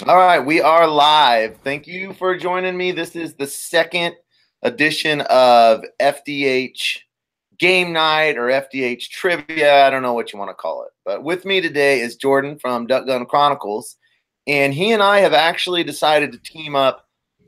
All right, we are live. Thank you for joining me. This is the second edition of FDH Game Night or FDH Trivia. I don't know what you want to call it. But with me today is Jordan from Duck Gun Chronicles. And he and I have actually decided to team up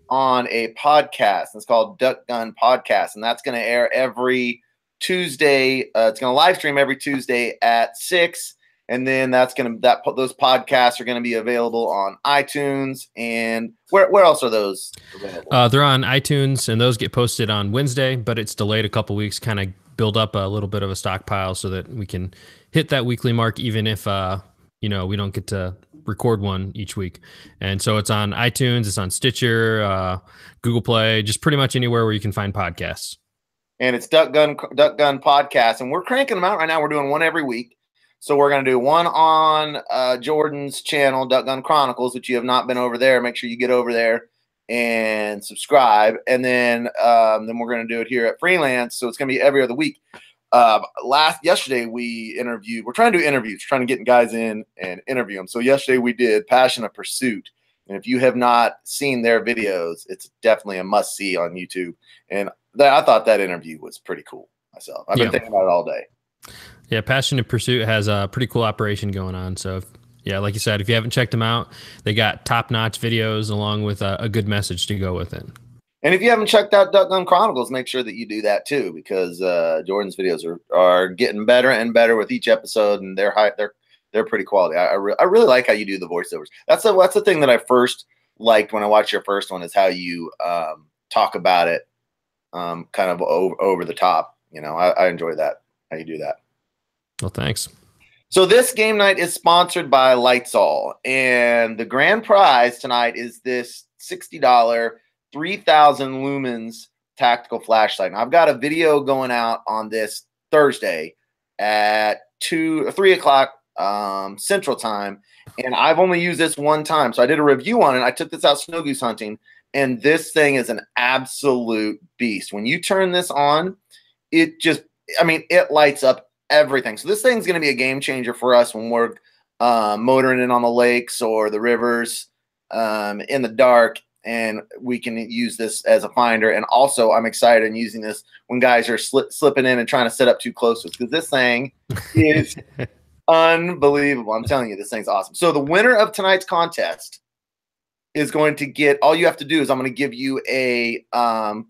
on a podcast. It's called Duck Gun Podcast. And that's going to air every Tuesday. It's going to live stream every Tuesday at 6. And then those podcasts are going to be available on iTunes. And where else are those available? They're on iTunes, and those get posted on Wednesday, but it's delayed a couple weeks, kind of build up a little bit of a stockpile so that we can hit that weekly mark, even if we don't get to record one each week. And so it's on iTunes, it's on Stitcher, Google Play, just pretty much anywhere where you can find podcasts. And it's Duck Gun Podcast, and we're cranking them out right now. We're doing one every week. So we're going to do one on Jordan's channel, Duck Gun Chronicles, which you have not been over there. Make sure you get over there and subscribe. And then we're going to do it here at Freelance. So it's going to be every other week. Yesterday we're trying to do interviews, trying to get guys in and interview them. So yesterday we did Passion of Pursuit. And if you have not seen their videos, it's definitely a must see on YouTube. And I thought that interview was pretty cool myself. I've been thinking about it all day. Yeah, Passion and Pursuit has a pretty cool operation going on. So, like you said, if you haven't checked them out, they got top-notch videos along with a good message to go with it. And if you haven't checked out Duck Gun Chronicles, make sure that you do that too, because Jordan's videos are getting better and better with each episode, and they're pretty quality. I really like how you do the voiceovers. That's the thing that I first liked when I watched your first one, is how you talk about it kind of over the top. I enjoy that, how you do that. Well, thanks. So this game night is sponsored by LitezAll, and the grand prize tonight is this $60 3,000 lumens tactical flashlight. Now, I've got a video going out on this Thursday at 2 or 3 o'clock Central Time, and I've only used this one time. So I did a review on it. I took this out snow goose hunting, and this thing is an absolute beast. When you turn this on, it lights up everything. So this thing's going to be a game changer for us when we're motoring in on the lakes or the rivers in the dark, and we can use this as a finder. And also, I'm excited in using this when guys are slipping in and trying to set up too close to us, because this thing is unbelievable. I'm telling you, this thing's awesome. So the winner of tonight's contest is going to get, all you have to do is I'm going to give you a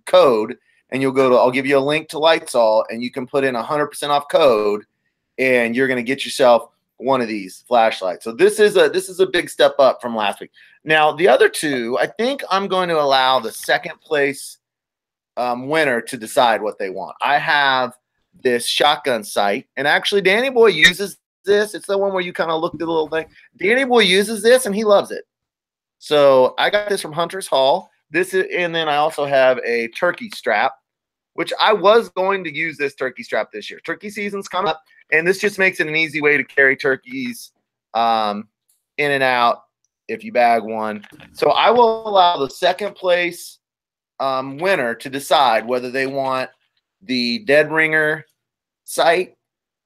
code, and I'll give you a link to LitezAll, and you can put in 100% off code, and you're going to get yourself one of these flashlights. So this is a big step up from last week. Now, the other two, I think I'm going to allow the second place winner to decide what they want. I have this shotgun sight, and actually Danny Boy uses this. It's the one where you kind of look at the little thing. Danny Boy uses this, and he loves it. So I got this from Hunter's Hall. And then I also have a turkey strap, which I was going to use this turkey strap this year. Turkey season's coming up, and this just makes it an easy way to carry turkeys in and out if you bag one. So I will allow the second place winner to decide whether they want the dead ringer sight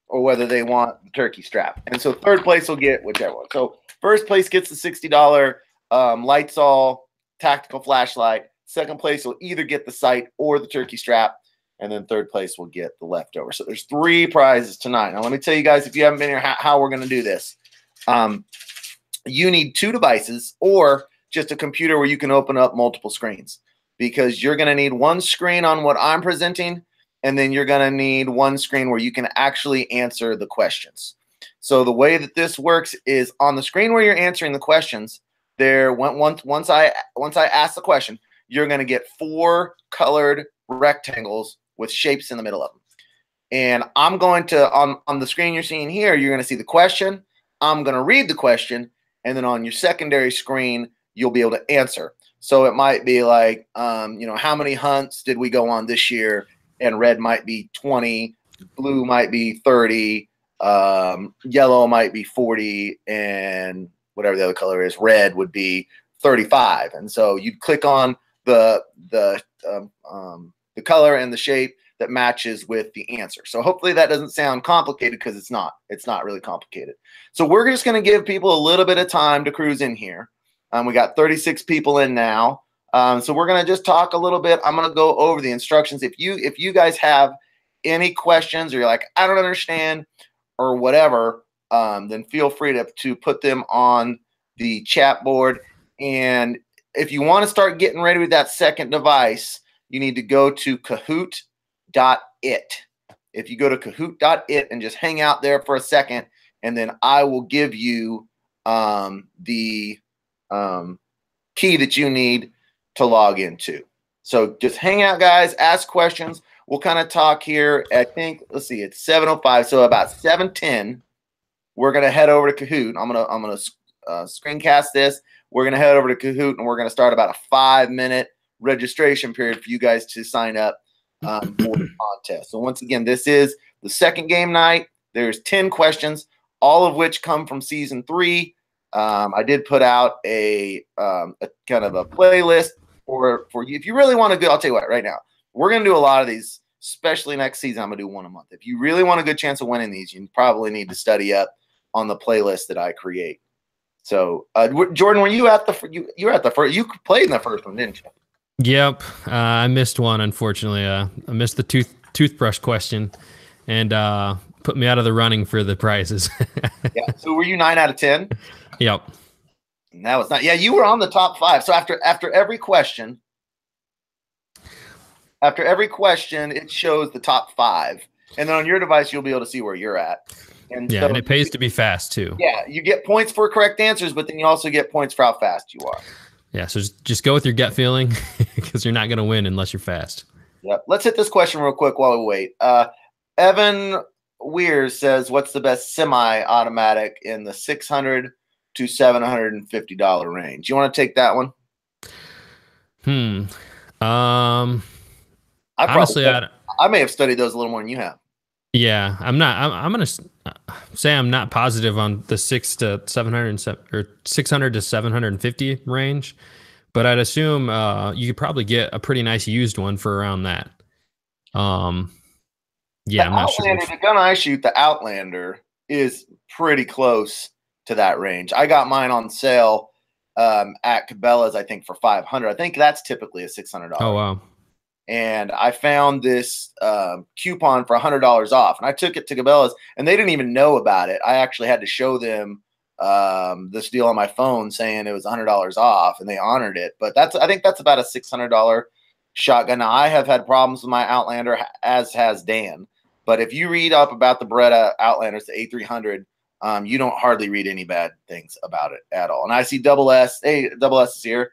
or whether they want the turkey strap. And so third place will get whichever one. So first place gets the $60 LitezAll tactical flashlight. Second place will either get the sight or the turkey strap, and then third place will get the leftover. So there's 3 prizes tonight. Now let me tell you guys, if you haven't been here, how we're going to do this. You need 2 devices or just a computer where you can open up multiple screens, because you're going to need one screen on what I'm presenting, and then you're going to need one screen where you can actually answer the questions. So the way that this works is on the screen where you're answering the questions, once I ask the question, you're going to get 4 colored rectangles with shapes in the middle of them. And I'm going to, on the screen you're seeing here, you're going to see the question. I'm going to read the question. And then on your secondary screen, you'll be able to answer. So it might be like, how many hunts did we go on this year? And red might be 20, blue might be 30, yellow might be 40, and whatever the other color is, red would be 35. And so you'd click on the color and the shape that matches with the answer. So hopefully that doesn't sound complicated, because it's not. It's not really complicated. So we're just going to give people a little bit of time to cruise in here. We got 36 people in now. So we're going to just talk a little bit. I'm going to go over the instructions. If you guys have any questions, or you're like, I don't understand, or whatever, then feel free to put them on the chat board. And if you want to start getting ready with that second device, you need to go to kahoot.it. If you go to kahoot.it and just hang out there for a second, and then I will give you the key that you need to log into. So just hang out, guys, ask questions. We'll kind of talk here. I think, let's see, it's 7:05. So about 7:10, we're going to head over to Kahoot. I'm going to screencast this. We're going to head over to Kahoot, and we're going to start about a 5-minute registration period for you guys to sign up for the contest. So once again, this is the second game night. There's 10 questions, all of which come from season 3. I did put out a kind of a playlist for you. If you really want to go, I'll tell you what, right now, we're going to do a lot of these, especially next season. I'm going to do one a month. If you really want a good chance of winning these, you probably need to study up on the playlist that I create. So, Jordan, were you at the you were at the first? You played in the first one, didn't you? Yep, I missed one, unfortunately. I missed the toothbrush question, and put me out of the running for the prizes. Yeah. So were you 9 out of 10? Yep. And that was not. Yeah, you were on the top 5. So after every question, it shows the top 5, and then on your device you'll be able to see where you're at. And yeah, so, and it pays to be fast too. Yeah, you get points for correct answers, but then you also get points for how fast you are. Yeah, so just go with your gut feeling, because you're not going to win unless you're fast. Yep. Let's hit this question real quick while we wait. Evan Weir says, "What's the best semi-automatic in the $600 to $750 range?" You want to take that one? Honestly, I may have studied those a little more than you have. Yeah, I'm gonna say I'm not positive on the 600 to 750 range, but I'd assume you could probably get a pretty nice used one for around that. Yeah, I'm not sure. The gun I shoot, the Outlander, is pretty close to that range. I got mine on sale at Cabela's, I think, for $500. I think that's typically a $600. Oh wow. And I found this coupon for $100 off, and I took it to Cabela's, and they didn't even know about it. I actually had to show them this deal on my phone saying it was $100 off, and they honored it. But I think that's about a $600 shotgun. Now, I have had problems with my Outlander, as has Dan. But if you read up about the Beretta Outlanders, the A300, you don't hardly read any bad things about it at all. And I see Double S. Hey, Double S is here.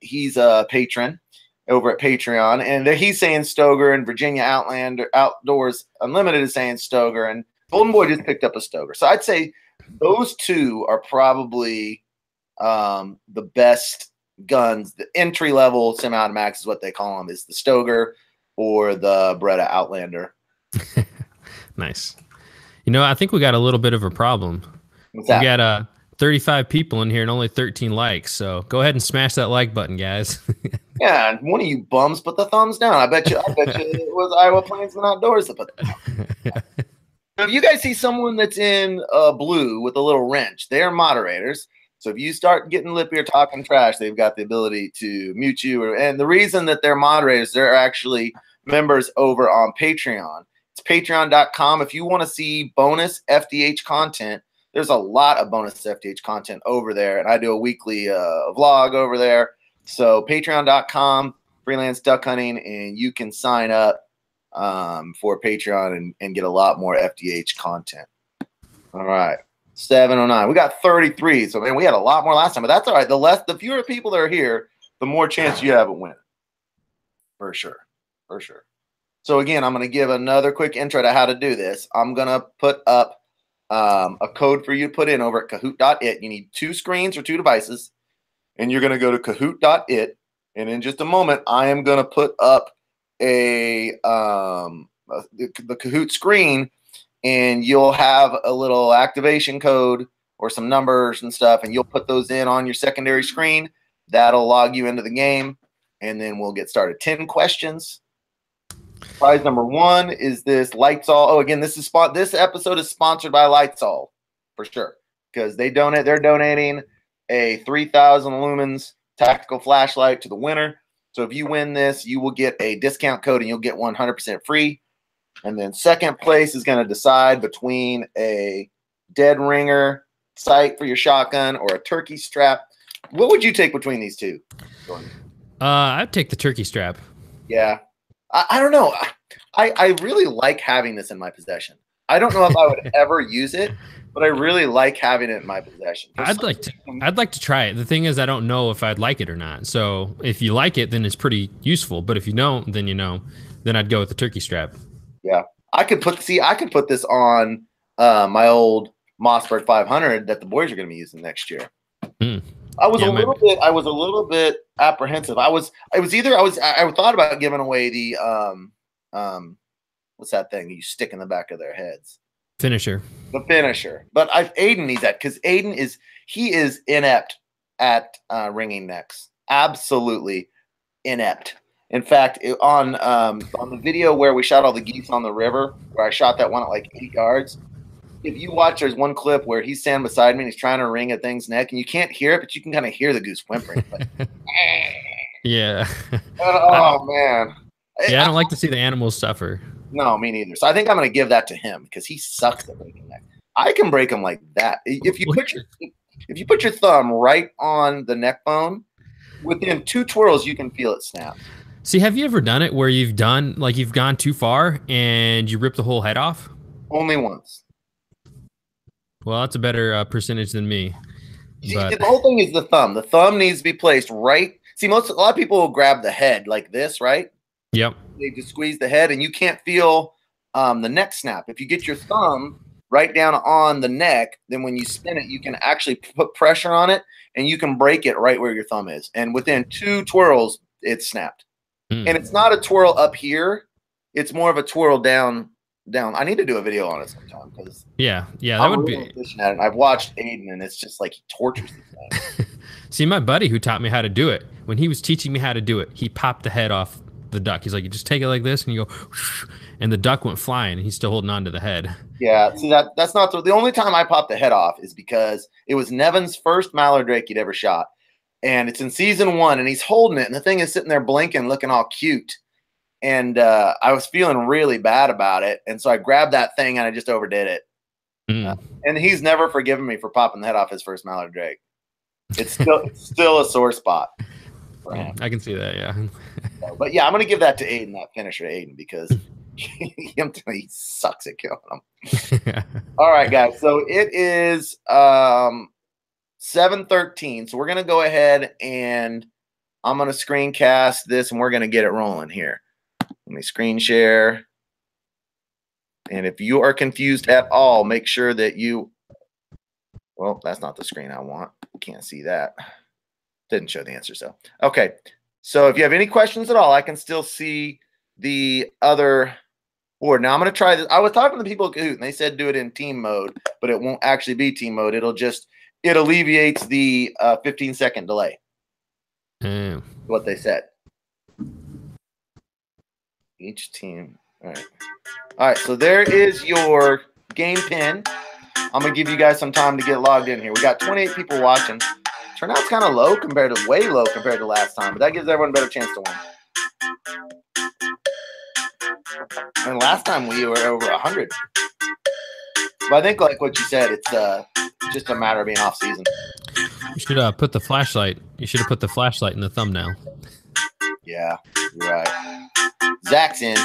He's a patron over at Patreon, and he's saying Stoger, and Virginia Outlander Outdoors Unlimited is saying Stoger, and Golden Boy just picked up a Stoger. So I'd say those two are probably the best guns. The entry level semi-automatics is what they call them, is the Stoger or the Beretta Outlander. Nice. You know, I think we got a little bit of a problem. What's that? We got 35 people in here and only 13 likes. So go ahead and smash that like button, guys. Yeah, and one of you bums put the thumbs down. I bet you it was Iowa Plains and Outdoors that put them down. If you guys see someone that's in blue with a little wrench, they're moderators. So if you start getting lippy or talking trash, they've got the ability to mute you. And the reason that they're moderators, they're actually members over on Patreon. It's patreon.com. If you want to see bonus FDH content, there's a lot of bonus FDH content over there. And I do a weekly vlog over there. So patreon.com, Freelance Duck Hunting, and you can sign up for Patreon and get a lot more FDH content. All right. 709. We got 33. So, man, we had a lot more last time, but that's all right. The fewer people that are here, the more chance you have of winning. For sure. For sure. So, again, I'm going to give another quick intro to how to do this. I'm going to put up a code for you to put in over at kahoot.it. You need 2 screens or 2 devices, and you're going to go to kahoot.it. And in just a moment, I am going to put up the Kahoot screen, and you'll have a little activation code or some numbers and stuff, and you'll put those in on your secondary screen. That'll log you into the game, and then we'll get started. 10 questions, Prize number 1 is this LitezAll. Oh, again, this episode is sponsored by LitezAll for sure, because they're donating a 3,000 lumens tactical flashlight to the winner. So if you win this, you will get a discount code and you'll get 100% free. And then second place is going to decide between a dead ringer sight for your shotgun or a turkey strap. What would you take between these two? I'd take the turkey strap. Yeah. I don't know. I really like having this in my possession. I don't know if I would ever use it, but I really like having it in my possession. I'd like to try it. The thing is, I don't know if I'd like it or not. So if you like it, then it's pretty useful. But if you don't, then then I'd go with the turkey strap. Yeah, I could put this on my old Mossberg 500 that the boys are going to be using next year. I was a little bit apprehensive. I thought about giving away the what's that thing you stick in the back of their heads? Finisher. The finisher. But Aiden needs that because Aiden is inept at ringing necks. Absolutely inept. In fact, on the video where we shot all the geese on the river, where I shot that one at like 8 yards, if you watch, there's one clip where he's standing beside me and he's trying to wring a thing's neck, and you can't hear it, but you can kind of hear the goose whimpering. Like, yeah. Oh, man. Yeah, I don't like to see the animals suffer. No, me neither. So I think I'm going to give that to him because he sucks at breaking neck. I can break them like that. If you put your thumb right on the neck bone, within 2 twirls, you can feel it snap. See, have you ever done it where you've gone too far and you rip the whole head off? Only once. Well, that's a better percentage than me. The whole thing is the thumb. The thumb needs to be placed right. See, a lot of people will grab the head like this, right? Yep. They just squeeze the head, and you can't feel the neck snap. If you get your thumb right down on the neck, then when you spin it, you can actually put pressure on it, and you can break it right where your thumb is. And within 2 twirls, it's snapped. And it's not a twirl up here. It's more of a twirl down. I need to do a video on it sometime because that would be. At it. I've watched Aiden, and it's just like he tortures these things. See, my buddy who taught me how to do it, when he was teaching me how to do it, he popped the head off the duck. He's like, you just take it like this, and you go, and the duck went flying, and he's still holding on to the head. Yeah, see that's not the only time I popped the head off is because it was Nevin's first mallard drake he'd ever shot, and it's in season 1, and he's holding it, and the thing is sitting there blinking, looking all cute. And I was feeling really bad about it. And so I grabbed that thing and I just overdid it. And he's never forgiven me for popping the head off his first mallard drake. It's still a sore spot for him. I can see that, yeah. But yeah, I'm going to give that to Aiden, that finisher to Aiden, because he sucks at killing them. All right, guys. So it is 7:13. So we're going to go ahead and I'm going to screencast this and we're going to get it rolling here. Let me screen share. And if you are confused at all, make sure that well, that's not the screen I want. Can't see that. Didn't show the answer. So, okay. So if you have any questions at all, I can still see the other board. Now I'm going to try this. I was talking to the people at Kahoot and they said do it in team mode, but it won't actually be team mode. It alleviates the 15-second delay. What they said. Each team. All right. So there is your game pin. I'm going to give you guys some time to get logged in here. We got 28 people watching. Turnout's kind of way low compared to last time, but that gives everyone a better chance to win. And last time we were over 100. But I think like what you said, it's just a matter of being off season. You should put the flashlight. You should have put the flashlight in the thumbnail. Yeah, you're right. Zach's in.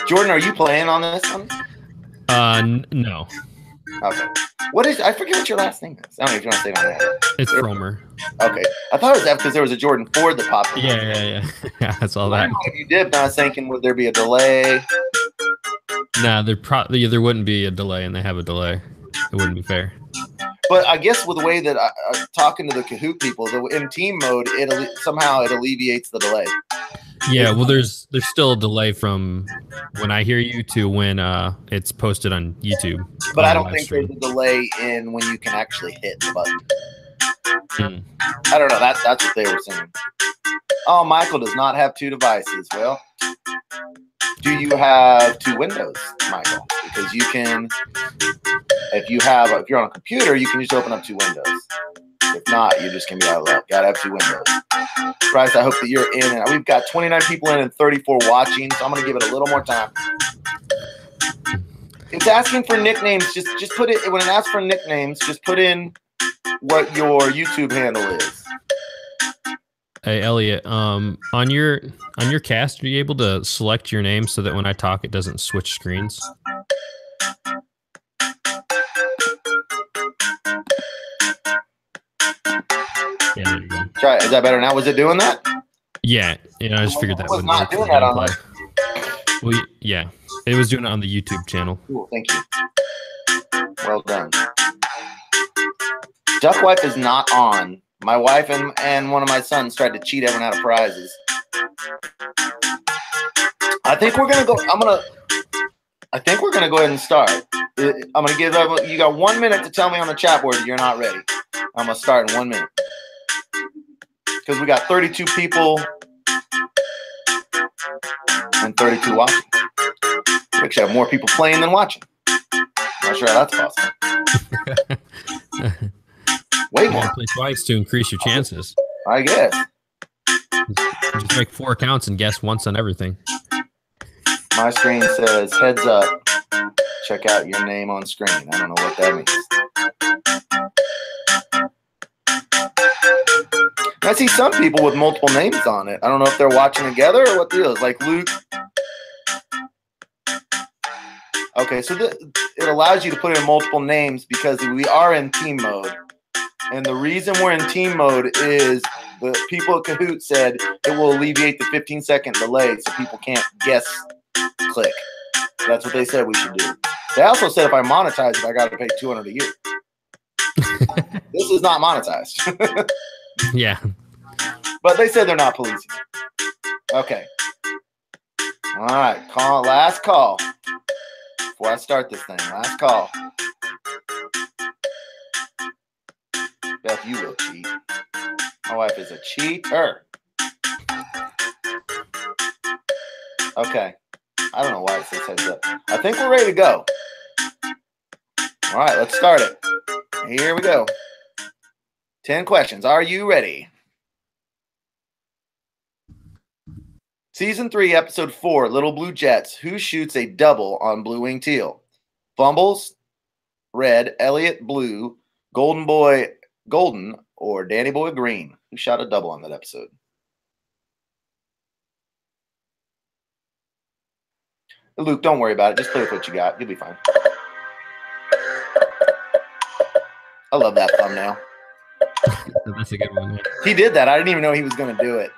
Jordan, are you playing on this one? No. Okay. I forget what your last name is. I don't know if you want to say it on that. It's Fromer. Okay. I thought it was that because there was a Jordan Ford that popped in. Yeah. Yeah, that's all that. If you did, I was thinking, would there be a delay? Nah, there wouldn't be a delay, and they have a delay. It wouldn't be fair. But I guess with the way that talking to the Kahoot people, in team mode, somehow it alleviates the delay. Yeah, well, there's still a delay from when I hear you to when it's posted on YouTube But on I the don't live think there's stream. a delay in when you can actually hit the button. Hmm. I don't know. That's what they were saying. Oh, Michael does not have 2 devices. Well, do you have 2 windows, Michael? Because you can, if you're on a computer, you can just open up 2 windows. If not, you're just gonna be out of luck. Gotta have 2 windows. Bryce, I hope that you're in. And we've got 29 people in and 34 watching, so I'm gonna give it a little more time. It's asking for nicknames. Just put it when it asks for nicknames. Just put in what your YouTube handle is. Hey Elliot, on your cast, are you able to select your name so that when I talk, it doesn't switch screens? Yeah, there you go. Try it. Is that better now? Was it doing that? Yeah, I just figured that was wouldn't not work for doing the that on gameplay. Well, yeah, it was doing it on the YouTube channel. Cool, thank you. Well done. Duck Wife is not on. My wife and one of my sons tried to cheat everyone out of prizes. I think we're gonna go. I think we're gonna go ahead and start. I'm gonna give you got 1 minute to tell me on the chat board that you're not ready. I'm gonna start in 1 minute because we got 32 people and 32 watching. We actually have more people playing than watching. Not sure how that's possible. Way more. Play twice to increase your chances. I guess. Just make 4 accounts and guess once on everything. My screen says heads up. Check out your name on screen. I don't know what that means. I see some people with multiple names on it. I don't know if they're watching together or what the deal is. Like Luke. Okay, so it allows you to put in multiple names because we are in team mode. And the reason we're in team mode is the people at Kahoot said it will alleviate the 15-second delay so people can't guess click. That's what they said we should do. They also said if I monetize it, I got to pay $200 a year. This is not monetized. Yeah. But they said they're not policing. Okay. All right. Last call. Before I start this thing. Last call. Beth, you will cheat. My wife is a cheater. Okay. I don't know why it says heads up. I think we're ready to go. All right, let's start it. Here we go. 10 questions. Are you ready? Season 3, Episode 4, Little Blue Jets. Who shoots a double on Blue Wing Teal? Fumbles, red, Elliot, blue, Golden Boy, golden, or Danny Boy, green? Who shot a double on that episode? Luke, don't worry about it. Just play with what you got. You'll be fine. I love that thumbnail. That's a good one. Yeah. He did that. I didn't even know he was going to do it.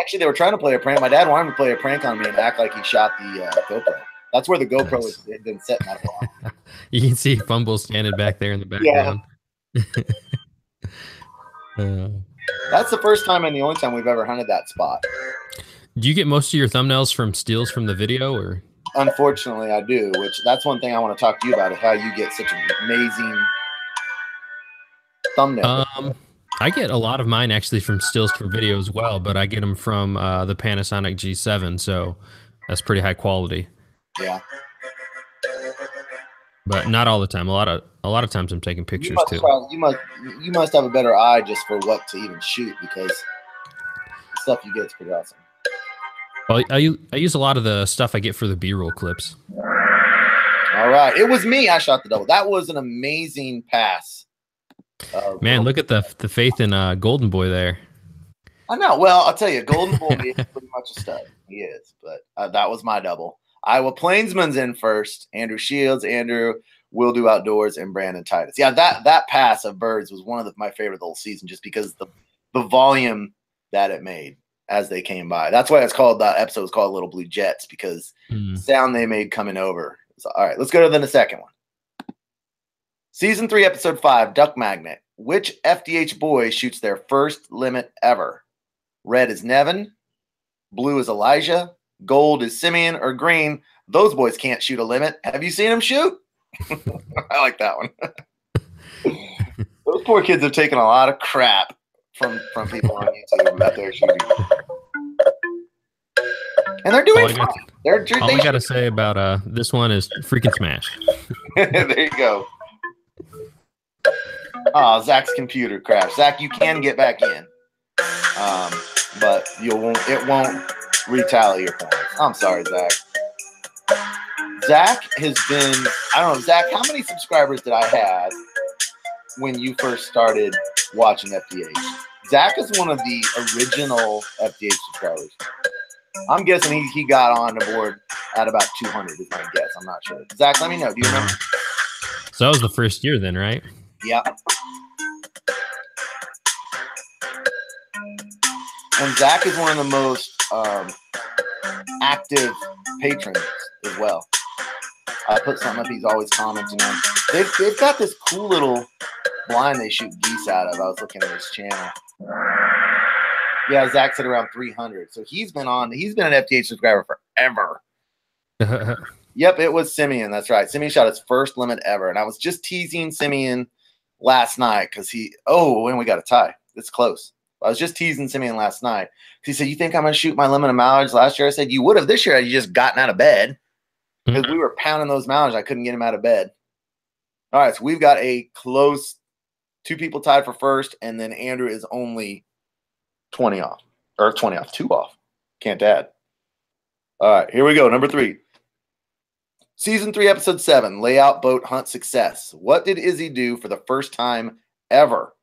Actually, they were trying to play a prank. My dad wanted him to play a prank on me and act like he shot the GoPro. That's where the GoPro had been setting that for. You can see Fumble standing back there in the background. Yeah. That's the first time and the only time we've ever hunted that spot. Do you get most of your thumbnails from steals from the video, or? Unfortunately, I do. That's one thing I want to talk to you about: is how you get such an amazing thumbnail. I get a lot of mine actually from stills for video as well, but I get them from the Panasonic G7, so that's pretty high quality. Yeah. But not all the time. A lot of times I'm taking pictures too. You must have a better eye just for what to even shoot, because the stuff you get is pretty awesome. Well, I use a lot of the stuff I get for the B-roll clips. All right, it was me. I shot the double. That was an amazing pass. Man, look at the faith in Golden Boy there. I know. Well, I'll tell you, Golden Boy is pretty much a stud. He is, but that was my double. Iowa Plainsman's in first. Andrew Shields, Andrew Will Do Outdoors, and Brandon Titus. Yeah, that pass of birds was one of my favorite the whole season, just because the volume that it made as they came by. That's why that episode was called Little Blue Jets, because the sound they made coming over. So, all right, let's go to the second one. Season 3, Episode 5, Duck Magnet. Which FDH boy shoots their first limit ever? Red is Nevin, Blue is Elijah. Gold is Simeon. Or green, those boys can't shoot a limit. Have you seen them shoot? I like that one. Those poor kids have taken a lot of crap from people on YouTube about their shooting. And they're doing fine. All I got to say about this one is freaking smash. There you go. Oh, Zach's computer crashed. Zach, you can get back in, but it won't retally your points. I'm sorry, Zach. Zach has been, I don't know, Zach, how many subscribers did I have when you first started watching FDH? Zach is one of the original FDH subscribers. I'm guessing he got on the board at about 200 is my guess. I'm not sure. Zach, let me know. Do you remember? So that was the first year then, right? Yeah. And Zach is one of the most active patrons as well. I put something up he's always commenting on. They've got this cool little blind they shoot geese out of. I was looking at his channel. Yeah, Zach's at around 300. So he's been an FDH subscriber forever. Yep, it was Simeon. That's right. Simeon shot his first limit ever. And I was just teasing Simeon last night because and we got a tie. It's close. I was just teasing Simeon last night. He said, you think I'm going to shoot my limit of mallards last year? I said, you would have this year had you just gotten out of bed. Because we were pounding those mallards. I couldn't get him out of bed. All right, so we've got a close 2 people tied for first, and then Andrew is only 20 off. Or 20 off, 2 off. Can't add. All right, here we go. Number 3. Season 3, Episode 7, Layout Boat Hunt Success. What did Izzy do for the first time ever?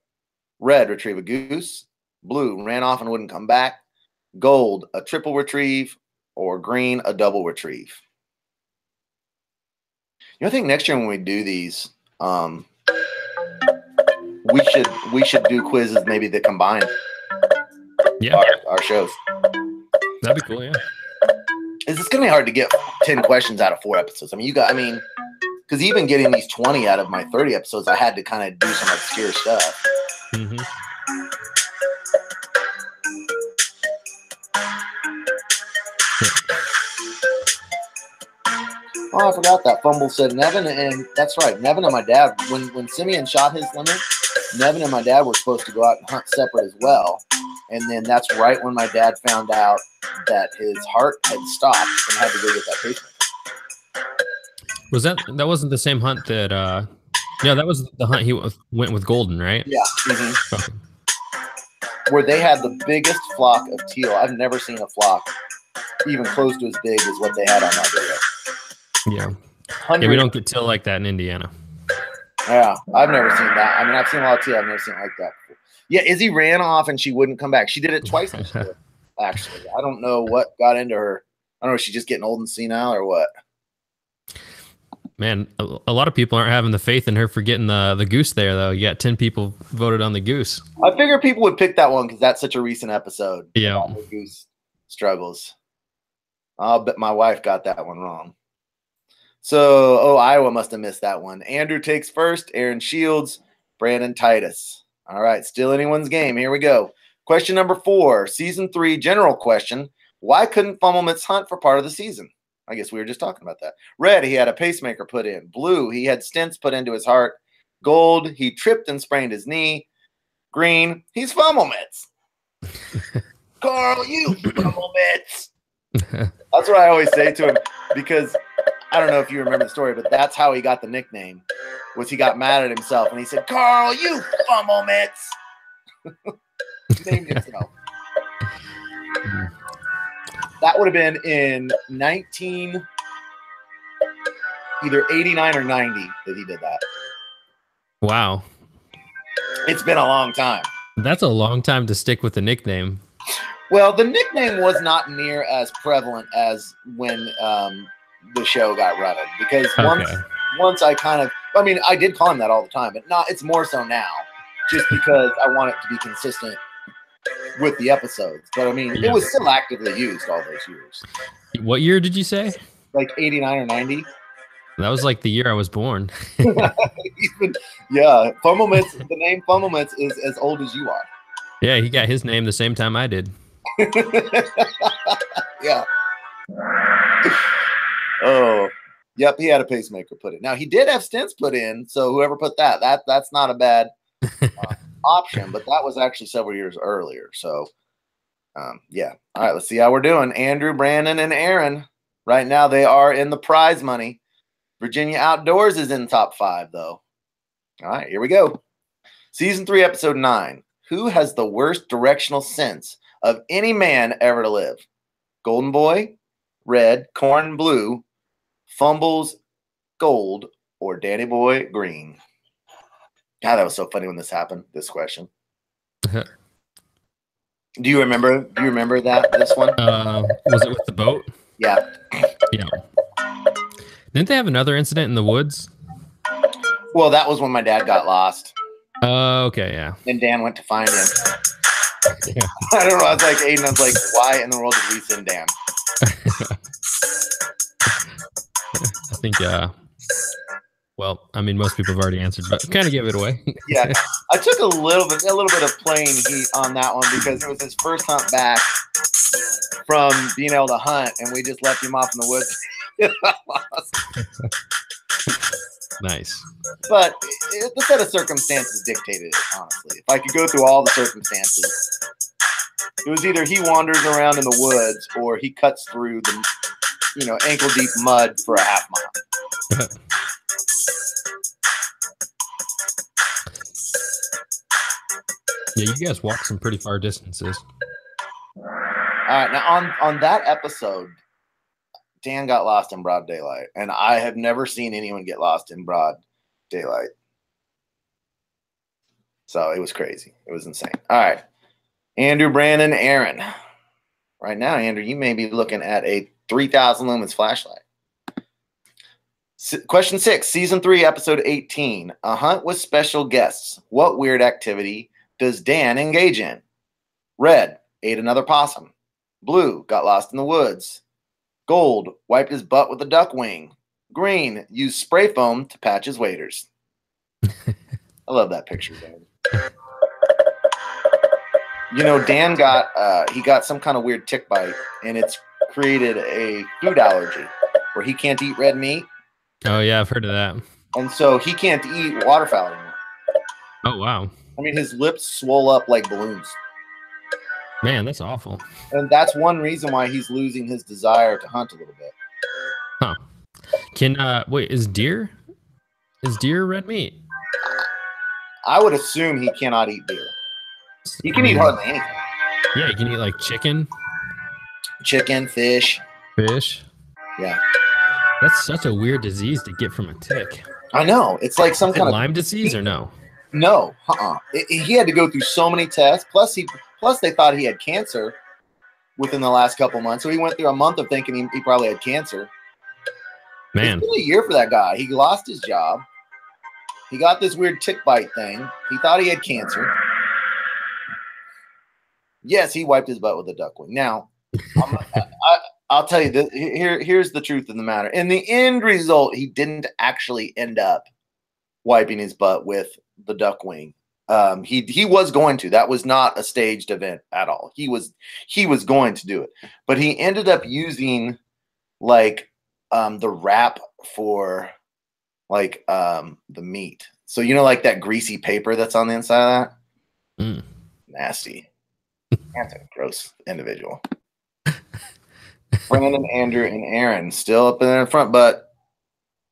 Red, retrieve a goose. Blue, ran off and wouldn't come back. Gold, a triple retrieve. Or green, a double retrieve. I think next year when we do these, we should do quizzes maybe that combine our shows. That'd be cool, yeah. It's going to be hard to get 10 questions out of 4 episodes. I mean, because even getting these 20 out of my 30 episodes, I had to kind of do some obscure stuff. Mm-hmm. Oh, I forgot that. Fumble said Nevin, and that's right. Nevin and my dad, when Simeon shot his limit, Nevin and my dad were supposed to go out and hunt separate as well. And then that's right when my dad found out that his heart had stopped and had to go get that pacemaker. Was that wasn't the same hunt that that was the hunt he went with Golden, right? Yeah. Mm-hmm. Okay. Where they had the biggest flock of teal. I've never seen a flock even close to as big as what they had on that video. Yeah. Yeah, we don't get teal like that in Indiana. Yeah, I've never seen that. I mean, I've seen a lot of teal. I've never seen it like that before. Yeah, Izzy ran off and she wouldn't come back. She did it twice this year, actually. I don't know what got into her. I don't know if she's just getting old and senile or what. Man, a lot of people aren't having the faith in her for getting the goose there, though. You got 10 people voted on the goose. I figure people would pick that one because that's such a recent episode. Yeah. The goose struggles. I'll bet my wife got that one wrong. So, Iowa must have missed that one. Andrew takes first, Aaron Shields, Brandon Titus. All right, still anyone's game. Here we go. Question number 4, Season 3, general question. Why couldn't Fumblemitz hunt for part of the season? I guess we were just talking about that. Red, he had a pacemaker put in. Blue, he had stents put into his heart. Gold, he tripped and sprained his knee. Green, he's Fumblemitz. Carl, you Fumblemitz. That's what I always say to him because I don't know if you remember the story, but that's how he got the nickname. Was he got mad at himself and he said, "Carl, you Fumblemitz." He named himself. That would have been in either 89 or 90 that he did that. Wow. It's been a long time. That's a long time to stick with the nickname. Well, the nickname was not near as prevalent as when the show got running. Because once I I did call him that all the time, but it's more so now. Just because I want it to be consistent with the episodes. But I mean, it was still actively used all those years. What year did you say? Like 89 or 90. That was like the year I was born. Yeah, Fumblemitz, the name Fumblemitz is as old as you are. Yeah, he got his name the same time I did. Yeah. Oh, yep. He had a pacemaker put in. Now he did have stents put in, so whoever put that's not a bad option. But that was actually several years earlier. So, yeah. All right. Let's see how we're doing. Andrew, Brandon, and Aaron. Right now they are in the prize money. Virginia Outdoors is in top 5 though. All right, here we go. Season 3, episode 9. Who has the worst directional sense of any man ever to live? Golden Boy, red, corn, blue, fumbles, gold, or Danny Boy, green? God, that was so funny when this happened, this question. Do you remember this one? Was it with the boat? Yeah. Yeah. Didn't they have another incident in the woods? Well, that was when my dad got lost. Okay, yeah. And Dan went to find him. Yeah. I don't know. I was like, Aiden, I was like, why in the world did we send Dan? I think, well, I mean, most people have already answered, but kind of give it away. Yeah, I took a little bit of playing heat on that one because it was his first hunt back from being able to hunt, and we just left him off in the woods. Nice. But the set of circumstances dictated it, honestly. If I could go through all the circumstances, it was either he wanders around in the woods or he cuts through the, ankle deep mud for a half mile. Yeah, you guys walk some pretty far distances. All right, now on that episode, Dan got lost in broad daylight, and I have never seen anyone get lost in broad daylight. So it was crazy. It was insane. All right, Andrew, Brandon, Aaron. Right now, Andrew, you may be looking at a 3,000 lumens flashlight. Question 6, season 3, episode 18. A hunt with special guests. What weird activity does Dan engage in? Red, ate another possum. Blue, got lost in the woods. Gold, wiped his butt with a duck wing. Green, used spray foam to patch his waders. I love that picture, Dan. Dan got some kind of weird tick bite, and it's created a food allergy where he can't eat red meat. Oh, yeah, I've heard of that. And so he can't eat waterfowl anymore. Oh, wow. I mean, his lips swell up like balloons. Man, that's awful. And that's one reason why he's losing his desire to hunt a little bit. Huh. Wait, is deer red meat? I would assume he cannot eat deer. He can eat hardly anything. Yeah, you can eat like chicken, fish. Yeah. That's such a weird disease to get from a tick. I know. It's like some kind of Lyme disease or no? No. He had to go through so many tests. Plus they thought he had cancer within the last couple months. So he went through a month of thinking he probably had cancer. Man. It's been a year for that guy. He lost his job. He got this weird tick bite thing. He thought he had cancer. Yes, he wiped his butt with a duck wing. Now, I'll tell you this. Here's the truth of the matter. In the end result, he didn't actually end up wiping his butt with the duck wing. He was going to. That was not a staged event at all. He was going to do it, but he ended up using like the wrap for like the meat. So like that greasy paper that's on the inside of that. Nasty. That's a gross individual. Brandon, Andrew, and Aaron still up in there in front, but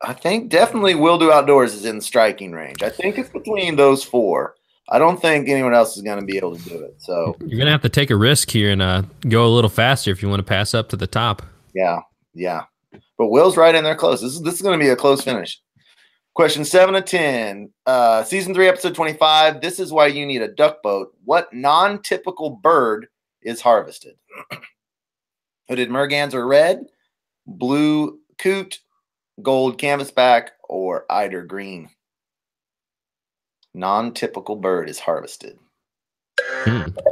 I think definitely Will Do Outdoors is in striking range. I think it's between those four. I don't think anyone else is going to be able to do it. So you're going to have to take a risk here and go a little faster if you want to pass up to the top. Yeah. But Will's right in there close. This is going to be a close finish. Question 7 of 10. Season 3, episode 25. This is why you need a duck boat. What non-typical bird is harvested? Hooded mergans are red, blue coot, gold canvasback, or eider green. Non-typical bird is harvested.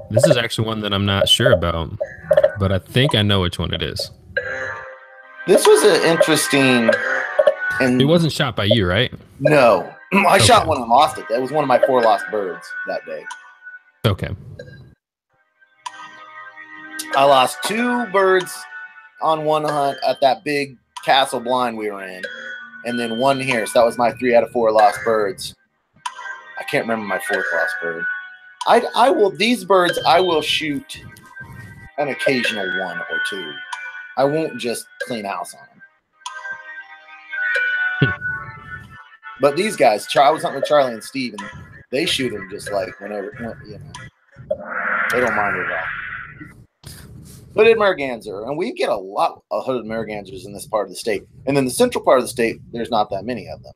This is actually one that I'm not sure about, but I think I know which one it is. This was an interesting... And it wasn't shot by you, right? No. I shot one and lost it. That was one of my 4 lost birds that day. Okay. I lost 2 birds on one hunt at that big castle blind we were in, and then 1 here. So that was my 3 out of 4 lost birds. I can't remember my 4th lost bird. I will these birds I will shoot an occasional 1 or 2. I won't just clean house on them. But these guys, I was hunting with Charlie and Steve, and they shoot them just like whenever, you know. They don't mind it at all. Hooded merganser, and we get a lot of hooded mergansers in this part of the state. And in the central part of the state, there's not that many of them.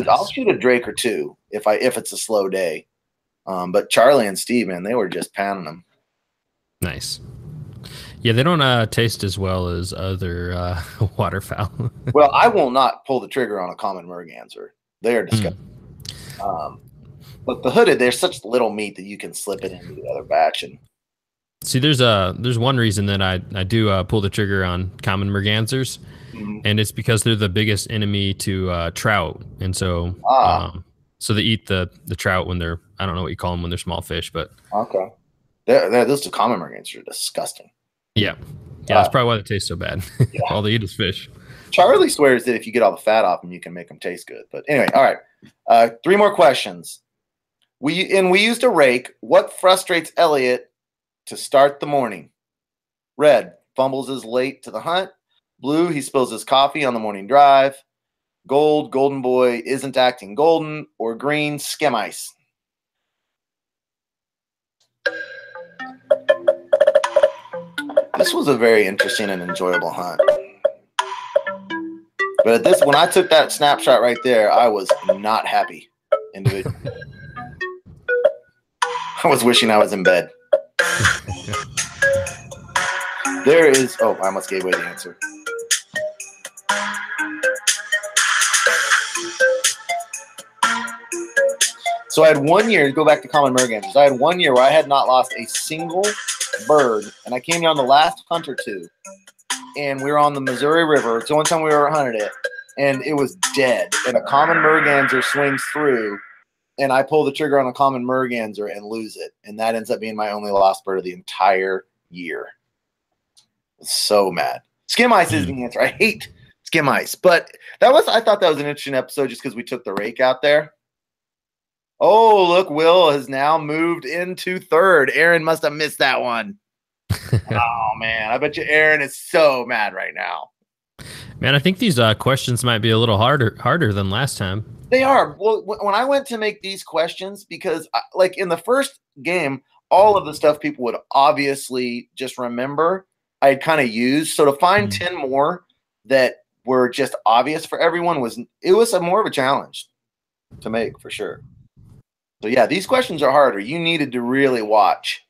I'll shoot a drake or 2 if it's a slow day. But Charlie and Steve, man, they were just pounding them. Nice. Yeah, they don't taste as well as other waterfowl. Well, I will not pull the trigger on a common merganser. They are disgusting. But the hooded, there's such little meat that you can slip it into the other batch. And see, there's one reason that I do pull the trigger on common mergansers, and it's because they're the biggest enemy to trout, and so so they eat the trout when they're, I don't know what you call them when they're small fish, but okay, those 2 common mergansers are disgusting. Yeah, that's probably why they taste so bad. Yeah. All they eat is fish. Charlie swears that if you get all the fat off them, you can make them taste good. But anyway, all right, 3 more questions. We used a rake. What frustrates Elliot to start the morning? Red, fumbles his late to the hunt. Blue, he spills his coffee on the morning drive. Gold, golden boy isn't acting golden. Or green, skim ice. This was a very interesting and enjoyable hunt. But when I took that snapshot right there, I was not happy individually. I was wishing I was in bed. There is, I almost gave away the answer. So I had 1 year, go back to common mergansers. I had 1 year where I had not lost a single bird, and I came down the last hunt or 2, and we were on the Missouri River. It's the only time we ever hunted it, and it was dead. And a common merganser swings through, and I pull the trigger on a common merganser and lose it, and that ends up being my only lost bird of the entire year. So mad. Skim ice is the answer. I hate skim ice, but I thought that was an interesting episode just because we took the rake out there. Oh, look, Will has now moved into 3rd. Aaron must have missed that one. Oh, man. I bet you Aaron is so mad right now. Man, I think these questions might be a little harder than last time. They are. Well, when I went to make these questions, because like in the first game, all of the stuff people would obviously just remember, I had kind of used. So to find 10 more that were just obvious for everyone was more of a challenge to make for sure. So yeah, these questions are harder. You needed to really watch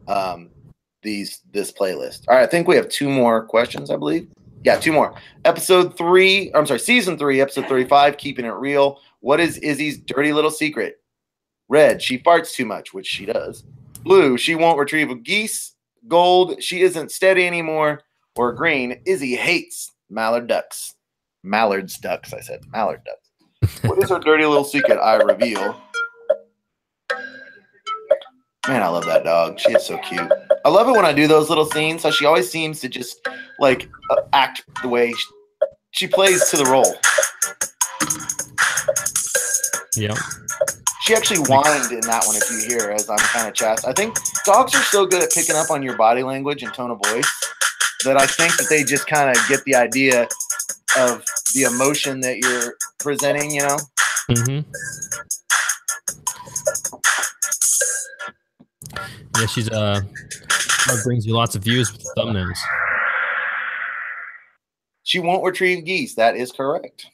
this playlist. All right, I think we have 2 more questions, I believe. Yeah, 2 more. Season 3, episode 35, Keeping It Real. What is Izzy's dirty little secret? Red, she farts too much, which she does. Blue, she won't retrieve geese. Gold, she isn't steady anymore. Or green, Izzy hates mallard ducks. Mallard's ducks, I said. Mallard ducks. What is her dirty little secret? I reveal. Man, I love that dog. She is so cute. I love it when I do those little scenes. So she always seems to just like act the way she plays to the role. Yeah. She actually whined in that one if you hear as I'm kind of chast. I think dogs are so good at picking up on your body language and tone of voice that I think that they just kind of get the idea of the emotion that you're presenting, you know? Mm-hmm. Yeah, she's brings you lots of views with the thumbnails. She won't retrieve geese. That is correct.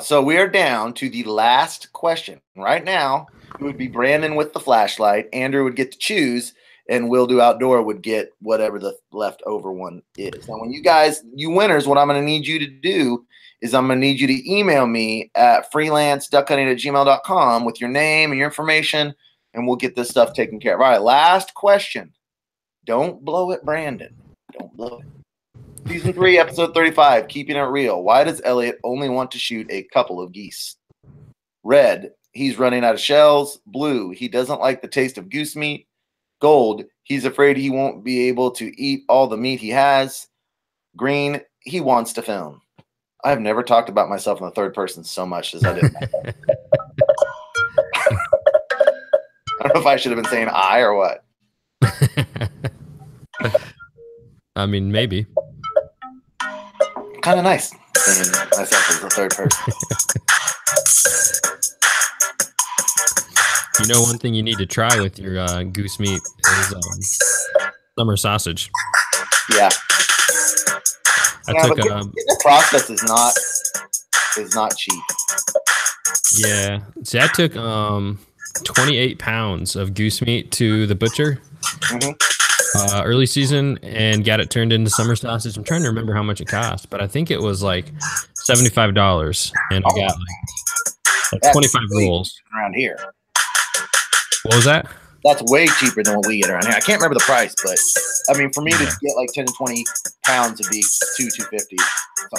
So we are down to the last question. Right now, it would be Brandon with the flashlight. Andrew would get to choose, and Will Do Outdoor would get whatever the leftover one is. Now, when you winners, what I'm going to need you to do is I'm going to need you to email me at freelanceduckhunting@gmail.com with your name and your information, and we'll get this stuff taken care of. All right, last question. Don't blow it, Brandon. Don't blow it. Season 3, episode 35, Keeping It Real. Why does Elliot only want to shoot a couple of geese? Red, he's running out of shells. Blue, he doesn't like the taste of goose meat. Gold, he's afraid he won't be able to eat all the meat he has. Green, he wants to film. I've never talked about myself in the third person so much as I did. I don't know if I should have been saying I or what. I mean, maybe. Kind of nice saying myself as the third person. You know, one thing you need to try with your goose meat is summer sausage. Yeah. But the process is not cheap. Yeah. See, I took 28 pounds of goose meat to the butcher early season and got it turned into summer sausage. I'm trying to remember how much it cost, but I think it was like $75, and I got like 25 rolls around here. What was that? That's way cheaper than what we get around here. I can't remember the price, but I mean, for me to get like 10 to 20 pounds would be $250, something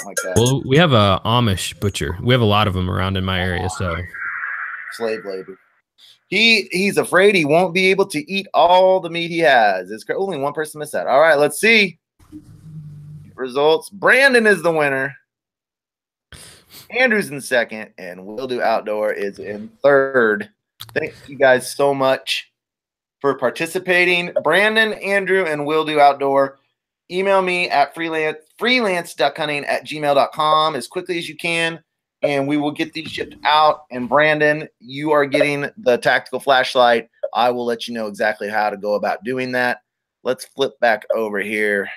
like that. Well, we have a Amish butcher. We have a lot of them around in my area, so slave labor. He's afraid he won't be able to eat all the meat he has. It's only one person missed that. All right, let's see results. Brandon is the winner. Andrew's in second, and Will Do Outdoor is in third. Thank you guys so much for participating. Brandon, Andrew, and Will Do Outdoor. Email me at freelanceduckhunting@gmail.com as quickly as you can, and we will get these shipped out. And Brandon, you are getting the tactical flashlight. I will let you know exactly how to go about doing that. Let's flip back over here.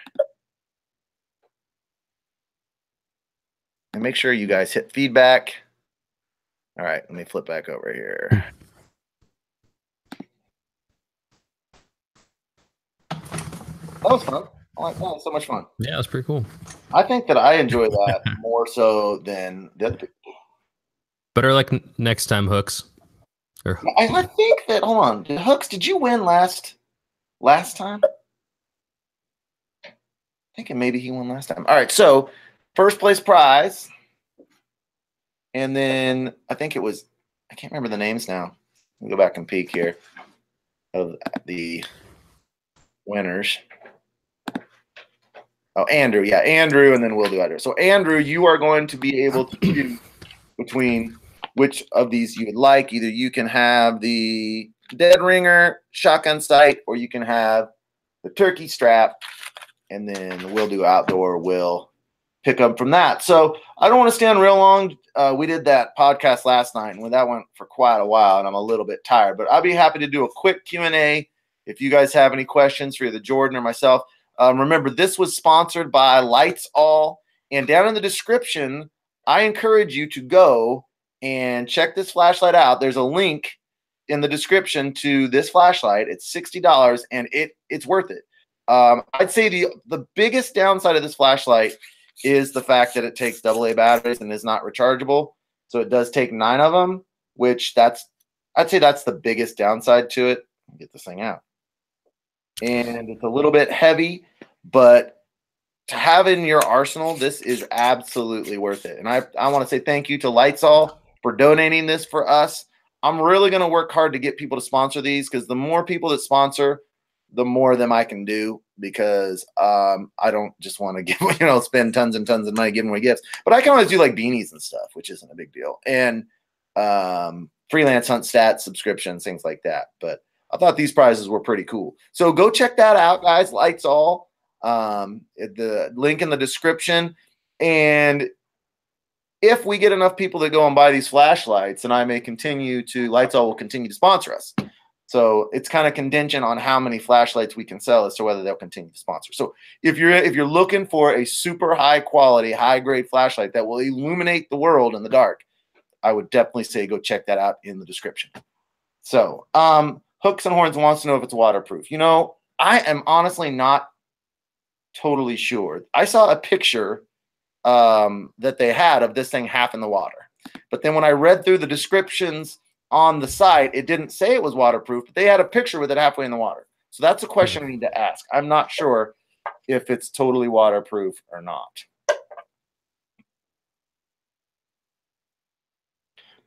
And make sure you guys hit feedback. All right, let me flip back over here. That was fun. I like that. So much fun. Yeah, it was pretty cool. I think that I enjoy that more so than the other people. Better like next time, Hooks. I think that, hold on. Hooks, did you win last time? Thinking maybe he won last time. All right, so first place prize. And then I think it was, I can't remember the names now. Let me go back and peek here of the winners. Oh, Andrew. Yeah, Andrew, and then we'll do Andrew. So, Andrew, you are going to be able to choose between which of these you would like. Either you can have the dead ringer shotgun sight, or you can have the turkey strap, and then we'll do Outdoor. Will pick up from that. So, I don't want to stand real long. We did that podcast last night, and that went for quite a while, and I'm a little bit tired. But I'll be happy to do a quick Q&A if you guys have any questions for either Jordan or myself. Remember, this was sponsored by LitezAll, and down in the description, I encourage you to go and check this flashlight out. There's a link in the description to this flashlight. It's $60, and it's worth it. I'd say the biggest downside of this flashlight is the fact that it takes AA batteries and is not rechargeable. So it does take 9 of them, which I'd say that's the biggest downside to it. Get this thing out. And it's a little bit heavy, but to have in your arsenal, this is absolutely worth it. And I want to say thank you to LitezAll for donating this for us. I'm really going to work hard to get people to sponsor these, because the more people that sponsor, the more of them I can do, because I don't just want to give, spend tons and tons of money giving away gifts, but I can always do like beanies and stuff, which isn't a big deal. And freelance hunt stats, subscriptions, things like that. But I thought these prizes were pretty cool. So go check that out, guys. LitezAll. The link in the description. And if we get enough people that go and buy these flashlights, and LitezAll will continue to sponsor us. So it's kind of contingent on how many flashlights we can sell as to whether they'll continue to sponsor. So if you're looking for a super high quality, high grade flashlight that will illuminate the world in the dark, I would definitely say go check that out in the description. So, Hooks and Horns wants to know if it's waterproof. I am honestly not totally sure. I saw a picture that they had of this thing half in the water. But then when I read through the descriptions on the site, it didn't say it was waterproof, but they had a picture with it halfway in the water. So that's a question I need to ask. I'm not sure if it's totally waterproof or not.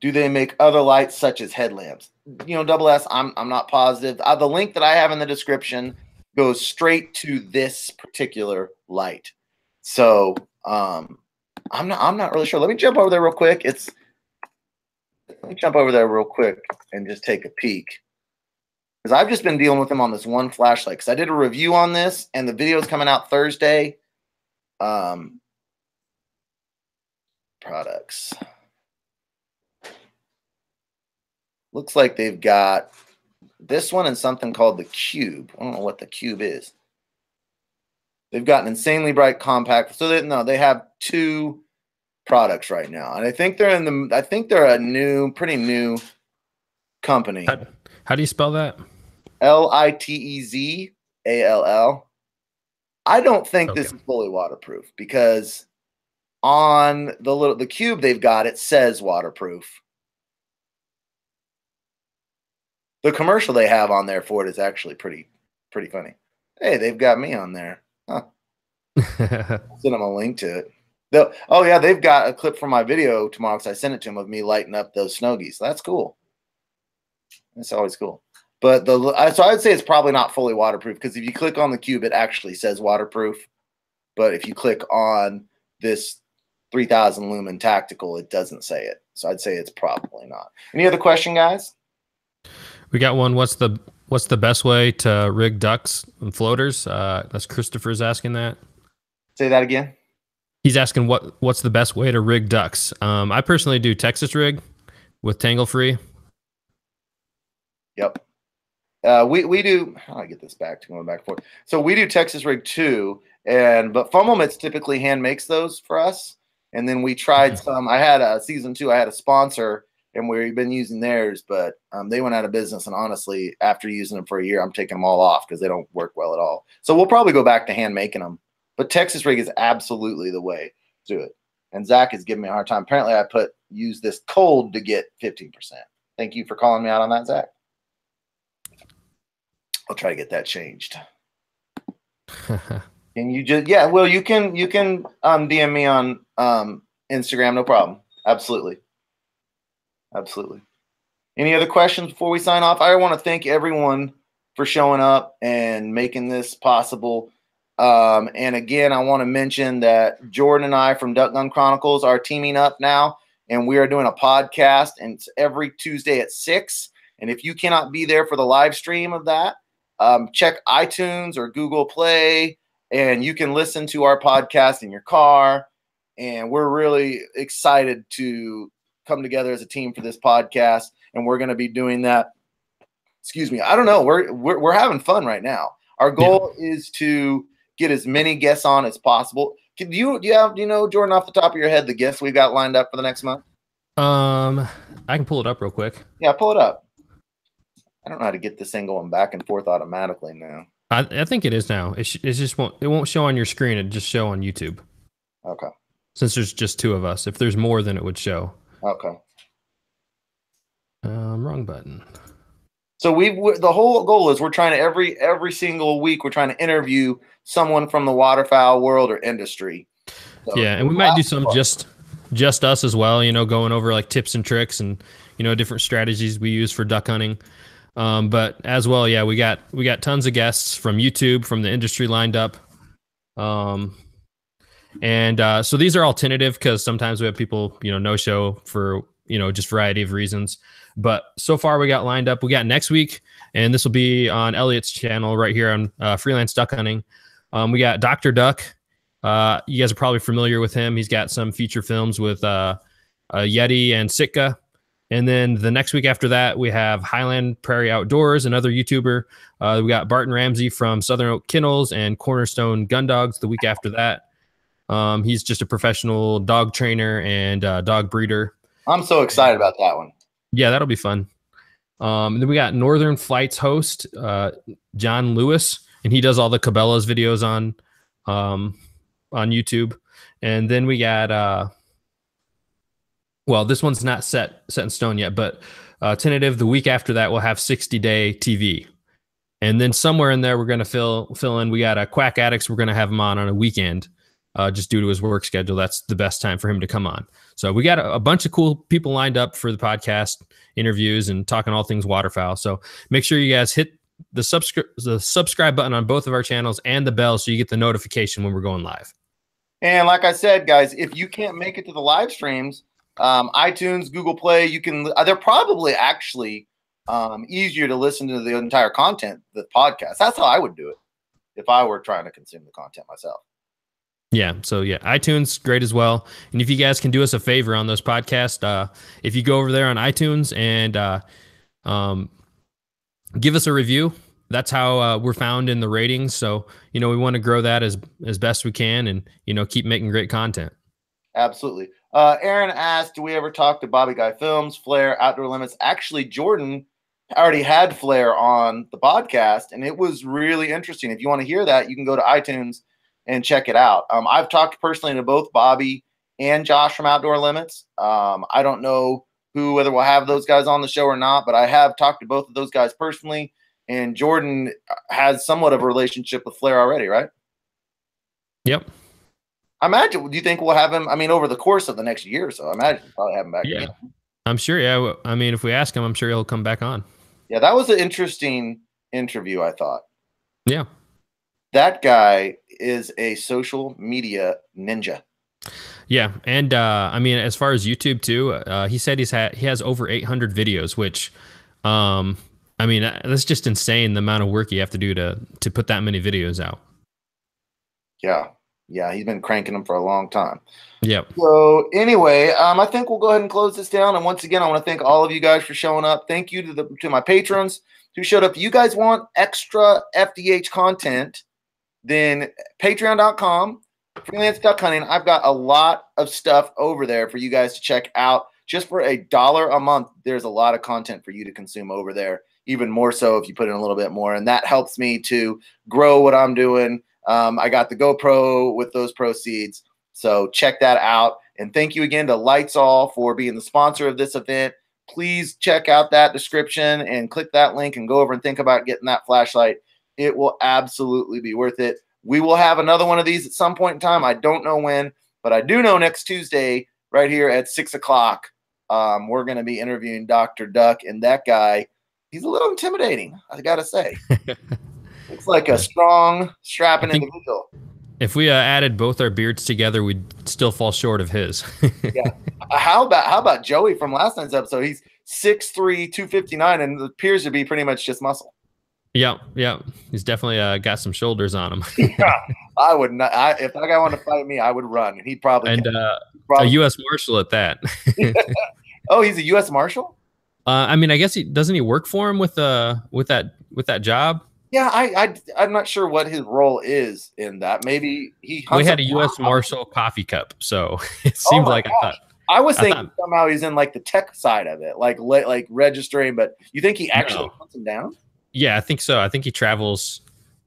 Do they make other lights such as headlamps? You know, Double S, I'm not positive. The link that I have in the description goes straight to this particular light. So I'm not really sure. Let me jump over there real quick. Let me jump over there real quick and just take a peek. Because I've just been dealing with them on this one flashlight. Because I did a review on this, and the video is coming out Thursday. Products. Looks like they've got this one and something called the Cube. I don't know what the Cube is. They've got an insanely bright compact. So they have 2 products right now, and I think they're a pretty new company. How do you spell that? LitezAll. I don't think this is fully waterproof, because on the Cube they've got, it says waterproof. The commercial they have on there for it is actually pretty funny. Hey, they've got me on there. Huh. I'll send them a link to it. Oh yeah, they've got a clip from my video tomorrow, because I sent it to them of me lighting up those Snogies. That's cool. That's always cool. But so I'd say it's probably not fully waterproof, because if you click on the Cube, it actually says waterproof. But if you click on this 3000 lumen tactical, it doesn't say it. So I'd say it's probably not. Any other question, guys? We got one. What's the best way to rig ducks and floaters? That's Christopher's asking that. Say that again. He's asking what's the best way to rig ducks. I personally do Texas rig with tangle free. Yep. We do. How do I get this back to going back and forth? So we do Texas rig too, but Fummel Mitts typically hand makes those for us. And then we tried some. I had a season 2. I had a sponsor, and we've been using theirs, but they went out of business. And honestly, after using them for a year, I'm taking them all off because they don't work well at all. So we'll probably go back to hand making them. But Texas rig is absolutely the way to do it. And Zach is giving me a hard time. Apparently, I use this cold to get 15%. Thank you for calling me out on that, Zach. I'll try to get that changed. Can you just well, you can DM me on Instagram, no problem. Absolutely. Any other questions before we sign off? I want to thank everyone for showing up and making this possible. And again, I want to mention that Jordan and I from Duck Gun Chronicles are teaming up now, and we are doing a podcast, and it's every Tuesday at 6. And if you cannot be there for the live stream of that, check iTunes or Google Play, and you can listen to our podcast in your car. And we're really excited to come together as a team for this podcast, and we're going to be doing that. Excuse me. I don't know. We're having fun right now. Our goal is to get as many guests on as possible. Do you know, Jordan, off the top of your head, the guests we've got lined up for the next month? I can pull it up real quick. Yeah, pull it up. I don't know how to get this thing going back and forth automatically now. I think it is now. It just won't show on your screen. It just show on YouTube. Okay. Since there's just 2 of us. If there's more, then it would show. Okay. Wrong button. So the whole goal is we're trying to every single week we're trying to interview someone from the waterfowl world or industry. So yeah, and we might do some just us as well. You know, going over like tips and tricks and different strategies we use for duck hunting. But as well, yeah, we got tons of guests from YouTube, from the industry lined up. So these are all tentative because sometimes we have people, no show for, just variety of reasons. But so far we got lined up. We got next week, and this will be on Elliot's channel right here on Freelance Duck Hunting. We got Dr. Duck. You guys are probably familiar with him. He's got some feature films with Yeti and Sitka. And then the next week after that, we have Highland Prairie Outdoors, another YouTuber. We got Barton Ramsey from Southern Oak Kennels and Cornerstone Gun Dogs the week after that. He's just a professional dog trainer and dog breeder. I'm so excited about that one. Yeah, that'll be fun. And then we got Northern Flights host, John Lewis, and he does all the Cabela's videos on YouTube. And then we got... well, this one's not set in stone yet, but tentative. The week after that, we'll have 60-day TV, and then somewhere in there, we're going to fill in. We got a Quack Addicts. We're going to have them on a weekend, just due to his work schedule, that's the best time for him to come on. So we got a bunch of cool people lined up for the podcast interviews and talking all things waterfowl. So make sure you guys hit the subscribe button on both of our channels and the bell so you get the notification when we're going live. And like I said, guys, if you can't make it to the live streams, iTunes, Google Play, you can. They're probably actually easier to listen to the entire content, the podcast. That's how I would do it if I were trying to consume the content myself. Yeah. So yeah, iTunes, great as well. And if you guys can do us a favor on those podcasts, if you go over there on iTunes and give us a review, that's how we're found in the ratings. So, we want to grow that as best we can and, keep making great content. Absolutely. Aaron asked, do we ever talk to Bobby Guy Films, Flair, Outdoor Limits? Actually, Jordan already had Flair on the podcast, and it was really interesting. If you want to hear that, you can go to iTunes and check it out. I've talked personally to both Bobby and Josh from Outdoor Limits. I don't know whether we'll have those guys on the show or not, but I have talked to both of those guys personally, and Jordan has somewhat of a relationship with Flair already, right? Yep. I imagine, do you think we'll have him, over the course of the next year or so? I imagine we'll probably have him back again. I'm sure, yeah. If we ask him, I'm sure he'll come back on. Yeah, that was an interesting interview, I thought. Yeah. That guy is a social media ninja. Yeah, and as far as YouTube too, he said he has over 800 videos, which, that's just insane the amount of work you have to do to put that many videos out. Yeah, he's been cranking them for a long time. Yep. So anyway, I think we'll go ahead and close this down. And once again, I want to thank all of you guys for showing up. Thank you to my patrons who showed up. If you guys want extra FDH content, then patreon.com, Freelance Duck Hunting. I've got a lot of stuff over there for you guys to check out. Just for $1 a month, there's a lot of content for you to consume over there, even more so if you put in a little bit more. And that helps me to grow what I'm doing. I got the GoPro with those proceeds. So check that out. And thank you again to LitezAll for being the sponsor of this event. Please check out that description and click that link and go over and think about getting that flashlight. It will absolutely be worth it. We will have another one of these at some point in time. I don't know when, but I do know next Tuesday right here at 6 o'clock, we're going to be interviewing Dr. Duck. And that guy, he's a little intimidating, I got to say. Looks like a strong, strapping individual. If we added both our beards together, we'd still fall short of his. Yeah. How about Joey from last night's episode? He's 6'3", 259, and appears to be pretty much just muscle. Yeah. He's definitely got some shoulders on him. Yeah, I would not. If that guy wanted to fight me, I would run. He'd probably a U.S. Marshal at that. Oh, he's a U.S. Marshal? I guess doesn't he work for him with that job? Yeah, I'm not sure what his role is in that. Maybe he. We had a U.S. Marshal coffee cup, so it seemed like I was thinking somehow he's in like the tech side of it, like registering. But you think he actually hunts them down? Yeah, I think so. I think he travels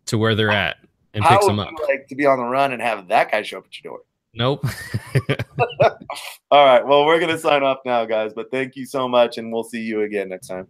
to where they're at and picks them up. How would you like to be on the run and have that guy show up at your door? Nope. All right. Well, we're going to sign off now, guys. But thank you so much, and we'll see you again next time.